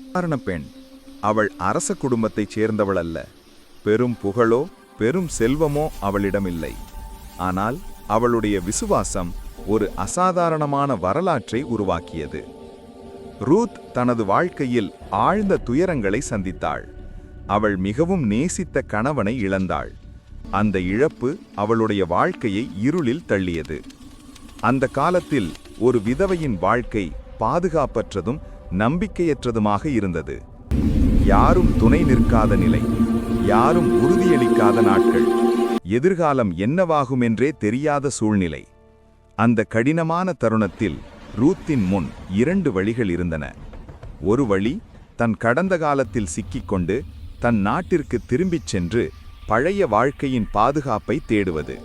சாதாரண பெண். அவள் அரச குடும்பத்தைச் சேர்ந்தவள் அல்ல. பெரும் புகழோ பெரும் செல்வமோ அவளிடமில்லை. ஆனால் அவளுடைய விசுவாசம் ஒரு அசாதாரணமான வரலாற்றை உருவாக்கியது. ரூத் தனது வாழ்க்கையில் ஆழ்ந்த துயரங்களை சந்தித்தாள். அவள் மிகவும் நேசித்த கணவனை இழந்தாள். அந்த இழப்பு அவளுடைய வாழ்க்கையை இருளில் தள்ளியது. அந்த காலத்தில் ஒரு விதவையின் வாழ்க்கை பாதுகாப்பற்றதும் நம்பிக்கையற்றதுமாக இருந்தது. யாரும் துணை நிற்காத நிலை, யாரும் உறுதியளிக்காத நாட்கள், எதிர்காலம் என்னவாகும் என்றே தெரியாத சூழ்நிலை. அந்த கடினமான தருணத்தில் ரூத்தின் முன் 2 வழிகள் இருந்தன. ஒரு வழி தன் கடந்த காலத்தில் சிக்கிக்கொண்டு தன் நாட்டிற்கு திரும்பிச் சென்று பழைய வாழ்க்கையின் பாதுகாப்பை தேடுவது.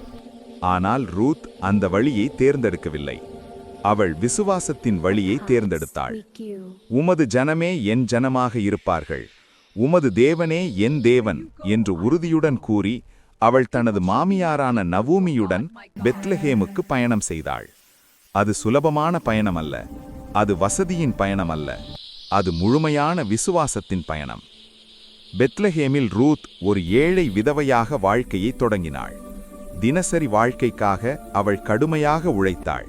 ஆனால் ரூத் அந்த வழியை தேர்ந்தெடுக்கவில்லை. அவள் விசுவாசத்தின் வழியை தேர்ந்தெடுத்தாள். உமது ஜனமே என் ஜனமாக இருப்பார்கள், உமது தேவனே என் தேவன் என்று உறுதியுடன் கூறி அவள் தனது மாமியாரான நவூமியுடன் பெத்லஹேமுக்கு பயணம் செய்தாள். அது சுலபமான பயணம் அல்ல, அது வசதியின் பயணம் அல்ல, அது முழுமையான விசுவாசத்தின் பயணம். பெத்லஹேமில் ரூத் ஒரு ஏழை விதவையாக வாழ்க்கையை தொடங்கினாள். தினசரி வாழ்க்கைக்காக அவள் கடுமையாக உழைத்தாள்.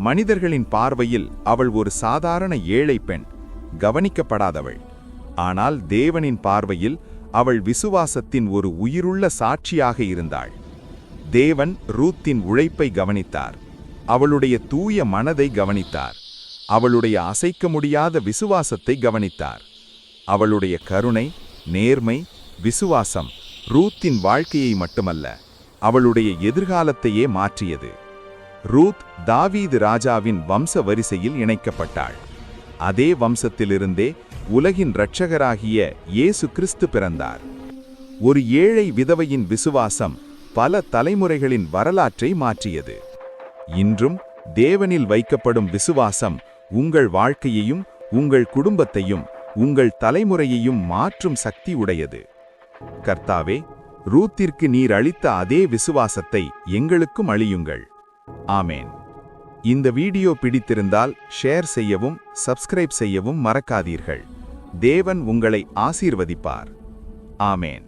மனிதர்களின் பார்வையில் அவள் ஒரு சாதாரண ஏழை பெண், கவனிக்கப்படாதவள். ஆனால் தேவனின் பார்வையில் அவள் விசுவாசத்தின் ஒரு உயிருள்ள சாட்சியாக இருந்தாள். தேவன் ரூத்தின் உழைப்பை கவனித்தார். அவளுடைய தூய மனதை கவனித்தார். அவளுடைய அசைக்க முடியாத விசுவாசத்தை கவனித்தார். அவளுடைய கருணை, நேர்மை, விசுவாசம் ரூத்தின் வாழ்க்கையை மட்டுமல்ல, அவளுடைய எதிர்காலத்தையே மாற்றியது. ரூத் தாவீது ராஜாவின் வம்ச வரிசையில் இணைக்கப்பட்டாள். அதே வம்சத்திலிருந்தே உலகின் இரட்சகராகிய இயேசு கிறிஸ்து பிறந்தார். ஒரு ஏழை விதவையின் விசுவாசம் பல தலைமுறைகளின் வரலாற்றை மாற்றியது. இன்றும் தேவனில் வைக்கப்படும் விசுவாசம் உங்கள் வாழ்க்கையையும் உங்கள் குடும்பத்தையும் உங்கள் தலைமுறையையும் மாற்றும் சக்தி உடையது. கர்த்தாவே, ரூத்திற்கு நீர் அளித்த அதே விசுவாசத்தை எங்களுக்கும் அளியுங்கள். ஆமேன். இந்த வீடியோ பிடித்திருந்தால் ஷேர் செய்யவும் சப்ஸ்கிரைப் செய்யவும் மறக்காதீர்கள். தேவன் உங்களை ஆசீர்வதிப்பார். ஆமேன்.